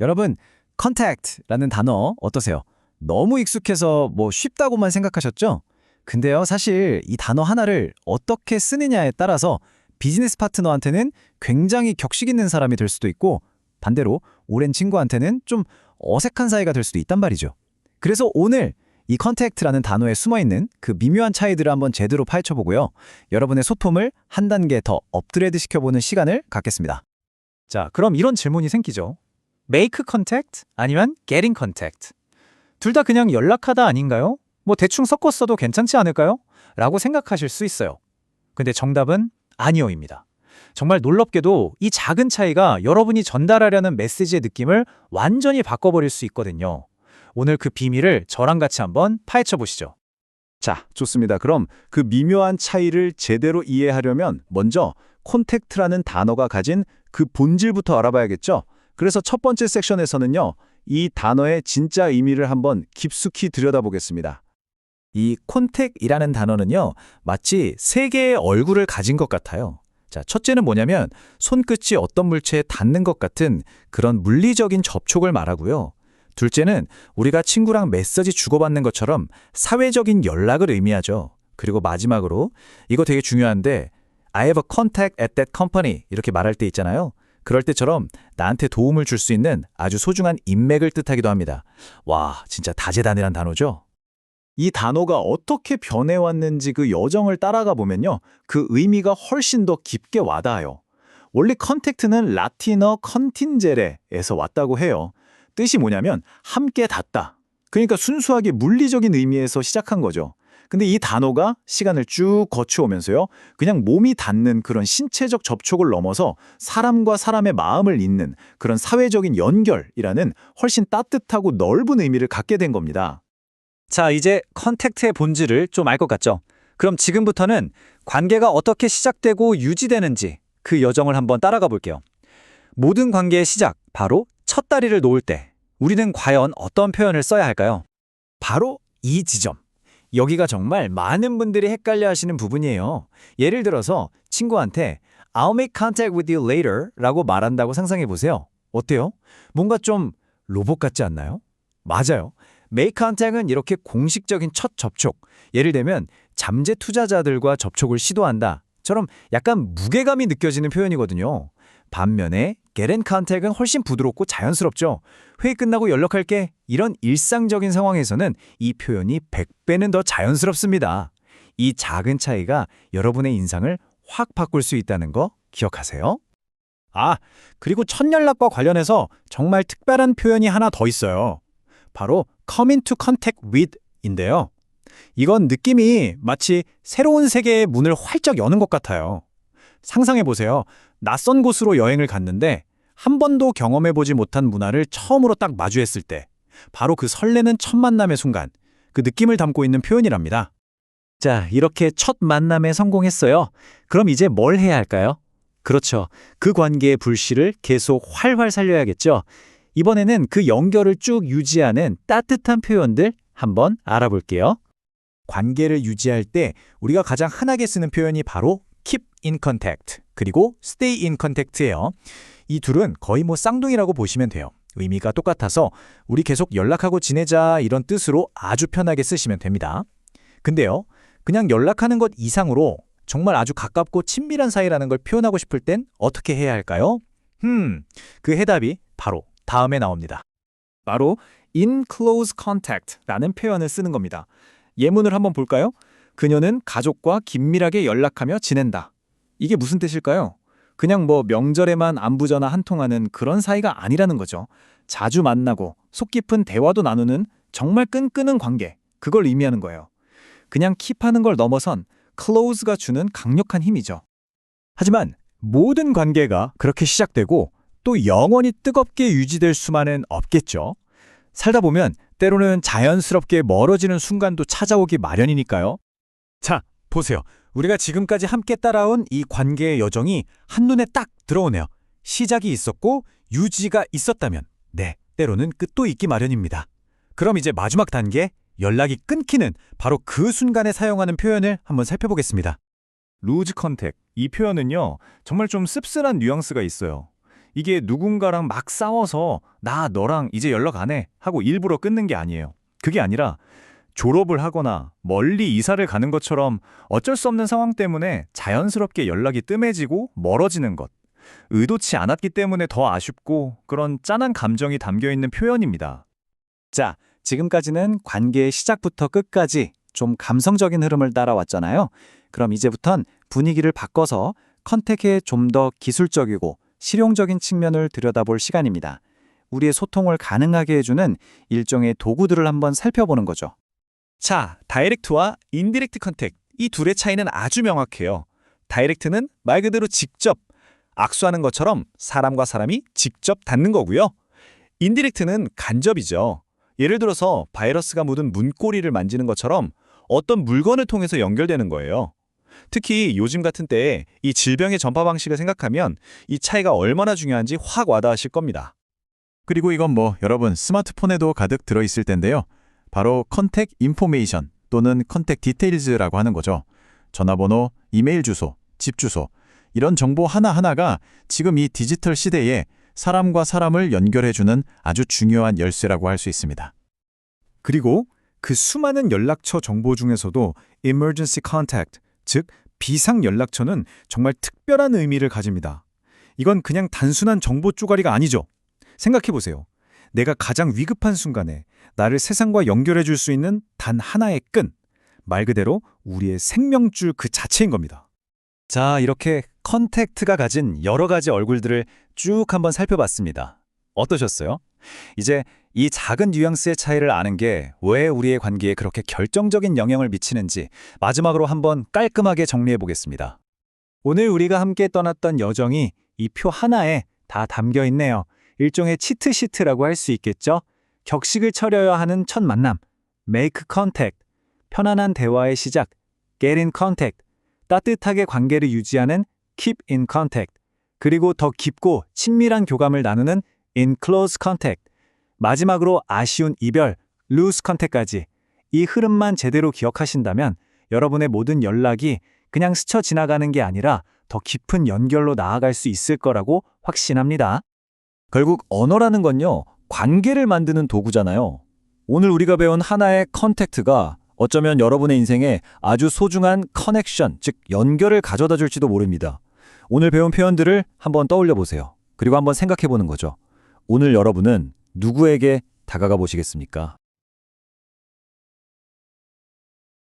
여러분, contact라는 단어 어떠세요? 너무 익숙해서 쉽다고만 생각하셨죠? 근데요, 사실 이 단어 하나를 어떻게 쓰느냐에 따라서 비즈니스 파트너한테는 굉장히 격식 있는 사람이 될 수도 있고, 반대로 오랜 친구한테는 좀 어색한 사이가 될 수도 있단 말이죠. 그래서 오늘 이 contact라는 단어에 숨어있는 그 미묘한 차이들을 한번 제대로 파헤쳐보고요. 여러분의 소통을 한 단계 더 업그레이드 시켜보는 시간을 갖겠습니다. 자, 그럼 이런 질문이 생기죠. make contact 아니면 getting contact. 둘 다 그냥 연락하다 아닌가요? 대충 섞었어도 괜찮지 않을까요? 라고 생각하실 수 있어요. 근데 정답은 아니요입니다. 정말 놀랍게도 이 작은 차이가 여러분이 전달하려는 메시지의 느낌을 완전히 바꿔버릴 수 있거든요. 오늘 그 비밀을 저랑 같이 한번 파헤쳐 보시죠. 자, 좋습니다. 그럼 그 미묘한 차이를 제대로 이해하려면 먼저 콘택트라는 단어가 가진 그 본질부터 알아봐야겠죠? 그래서 첫 번째 섹션에서는요, 이 단어의 진짜 의미를 한번 깊숙이 들여다보겠습니다. 이 콘택이라는 단어는요, 마치 세 개의 얼굴을 가진 것 같아요. 자, 첫째는 뭐냐면 손끝이 어떤 물체에 닿는 것 같은 그런 물리적인 접촉을 말하고요. 둘째는 우리가 친구랑 메시지 주고받는 것처럼 사회적인 연락을 의미하죠. 그리고 마지막으로 이거 되게 중요한데 I have a contact at that company 이렇게 말할 때 있잖아요. 그럴 때처럼 나한테 도움을 줄 수 있는 아주 소중한 인맥을 뜻하기도 합니다. 와, 진짜 다재다능한 단어죠? 이 단어가 어떻게 변해왔는지 그 여정을 따라가 보면요, 그 의미가 훨씬 더 깊게 와닿아요. 원래 컨택트는 라틴어 컨틴제레에서 왔다고 해요. 뜻이 뭐냐면 함께 닿다. 그러니까 순수하게 물리적인 의미에서 시작한 거죠. 근데 이 단어가 시간을 쭉 거쳐오면서요, 그냥 몸이 닿는 그런 신체적 접촉을 넘어서 사람과 사람의 마음을 잇는 그런 사회적인 연결이라는 훨씬 따뜻하고 넓은 의미를 갖게 된 겁니다. 자, 이제 컨택트의 본질을 좀 알 것 같죠? 그럼 지금부터는 관계가 어떻게 시작되고 유지되는지 그 여정을 한번 따라가 볼게요. 모든 관계의 시작, 바로 첫 다리를 놓을 때 우리는 과연 어떤 표현을 써야 할까요? 바로 이 지점. 여기가 정말 많은 분들이 헷갈려 하시는 부분이에요. 예를 들어서 친구한테 I'll make contact with you later 라고 말한다고 상상해 보세요. 어때요? 뭔가 좀 로봇 같지 않나요? 맞아요. make contact은 이렇게 공식적인 첫 접촉, 예를 들면 잠재 투자자들과 접촉을 시도한다처럼 약간 무게감이 느껴지는 표현이거든요. 반면에 get in contact은 훨씬 부드럽고 자연스럽죠. 회의 끝나고 연락할게. 이런 일상적인 상황에서는 이 표현이 100배는 더 자연스럽습니다. 이 작은 차이가 여러분의 인상을 확 바꿀 수 있다는 거 기억하세요? 아, 그리고 첫 연락과 관련해서 정말 특별한 표현이 하나 더 있어요. 바로 come into contact with인데요. 이건 느낌이 마치 새로운 세계의 문을 활짝 여는 것 같아요. 상상해보세요. 낯선 곳으로 여행을 갔는데 한 번도 경험해보지 못한 문화를 처음으로 딱 마주했을 때 바로 그 설레는 첫 만남의 순간, 그 느낌을 담고 있는 표현이랍니다. 자, 이렇게 첫 만남에 성공했어요. 그럼 이제 뭘 해야 할까요? 그렇죠. 그 관계의 불씨를 계속 활활 살려야겠죠. 이번에는 그 연결을 쭉 유지하는 따뜻한 표현들 한번 알아볼게요. 관계를 유지할 때 우리가 가장 흔하게 쓰는 표현이 바로 keep in contact, 그리고 stay in contact예요. 이 둘은 거의 쌍둥이라고 보시면 돼요. 의미가 똑같아서 우리 계속 연락하고 지내자 이런 뜻으로 아주 편하게 쓰시면 됩니다. 근데요, 그냥 연락하는 것 이상으로 정말 아주 가깝고 친밀한 사이라는 걸 표현하고 싶을 땐 어떻게 해야 할까요? 그 해답이 바로 다음에 나옵니다. 바로 in close contact라는 표현을 쓰는 겁니다. 예문을 한번 볼까요? 그녀는 가족과 긴밀하게 연락하며 지낸다. 이게 무슨 뜻일까요? 그냥 명절에만 안부 전화 한 통하는 그런 사이가 아니라는 거죠. 자주 만나고 속 깊은 대화도 나누는 정말 끈끈한 관계, 그걸 의미하는 거예요. 그냥 킵하는 걸 넘어선 close가 주는 강력한 힘이죠. 하지만 모든 관계가 그렇게 시작되고 또 영원히 뜨겁게 유지될 수만은 없겠죠. 살다 보면 때로는 자연스럽게 멀어지는 순간도 찾아오기 마련이니까요. 자, 보세요. 우리가 지금까지 함께 따라온 이 관계의 여정이 한눈에 딱 들어오네요. 시작이 있었고 유지가 있었다면 때로는 끝도 있기 마련입니다. 그럼 이제 마지막 단계, 연락이 끊기는 바로 그 순간에 사용하는 표현을 한번 살펴보겠습니다. lose contact, 이 표현은요, 정말 좀 씁쓸한 뉘앙스가 있어요. 이게 누군가랑 막 싸워서 나 너랑 이제 연락 안 해 하고 일부러 끊는 게 아니에요. 그게 아니라 졸업을 하거나 멀리 이사를 가는 것처럼 어쩔 수 없는 상황 때문에 자연스럽게 연락이 뜸해지고 멀어지는 것. 의도치 않았기 때문에 더 아쉽고 그런 짠한 감정이 담겨 있는 표현입니다. 자, 지금까지는 관계의 시작부터 끝까지 좀 감성적인 흐름을 따라왔잖아요. 그럼 이제부턴 분위기를 바꿔서 컨택의 좀 더 기술적이고 실용적인 측면을 들여다볼 시간입니다. 우리의 소통을 가능하게 해주는 일종의 도구들을 한번 살펴보는 거죠. 자, 다이렉트와 인디렉트 컨택. 이 둘의 차이는 아주 명확해요. 다이렉트는 말 그대로 직접, 악수하는 것처럼 사람과 사람이 직접 닿는 거고요. 인디렉트는 간접이죠. 예를 들어서 바이러스가 묻은 문고리를 만지는 것처럼 어떤 물건을 통해서 연결되는 거예요. 특히 요즘 같은 때에 이 질병의 전파 방식을 생각하면 이 차이가 얼마나 중요한지 확 와닿으실 겁니다. 그리고 이건 여러분 스마트폰에도 가득 들어있을 텐데요. 바로 컨택 인포메이션 또는 컨택 디테일즈라고 하는 거죠. 전화번호, 이메일 주소, 집 주소 이런 정보 하나하나가 지금 이 디지털 시대에 사람과 사람을 연결해주는 아주 중요한 열쇠라고 할 수 있습니다. 그리고 그 수많은 연락처 정보 중에서도 emergency contact, 즉 비상 연락처는 정말 특별한 의미를 가집니다. 이건 그냥 단순한 정보 쪼가리가 아니죠. 생각해보세요. 내가 가장 위급한 순간에 나를 세상과 연결해 줄 수 있는 단 하나의 끈, 말 그대로 우리의 생명줄 그 자체인 겁니다. 자, 이렇게 컨택트가 가진 여러 가지 얼굴들을 쭉 한번 살펴봤습니다. 어떠셨어요? 이제 이 작은 뉘앙스의 차이를 아는 게 왜 우리의 관계에 그렇게 결정적인 영향을 미치는지 마지막으로 한번 깔끔하게 정리해 보겠습니다. 오늘 우리가 함께 떠났던 여정이 이 표 하나에 다 담겨 있네요. 일종의 치트시트라고 할 수 있겠죠? 격식을 차려야 하는 첫 만남, make contact, 편안한 대화의 시작, get in contact, 따뜻하게 관계를 유지하는 keep in contact, 그리고 더 깊고 친밀한 교감을 나누는 in close contact, 마지막으로 아쉬운 이별, lose contact까지 이 흐름만 제대로 기억하신다면 여러분의 모든 연락이 그냥 스쳐 지나가는 게 아니라 더 깊은 연결로 나아갈 수 있을 거라고 확신합니다. 결국 언어라는 건요, 관계를 만드는 도구잖아요. 오늘 우리가 배운 하나의 컨택트가 어쩌면 여러분의 인생에 아주 소중한 커넥션, 즉 연결을 가져다 줄지도 모릅니다. 오늘 배운 표현들을 한번 떠올려 보세요. 그리고 한번 생각해 보는 거죠. 오늘 여러분은 누구에게 다가가 보시겠습니까?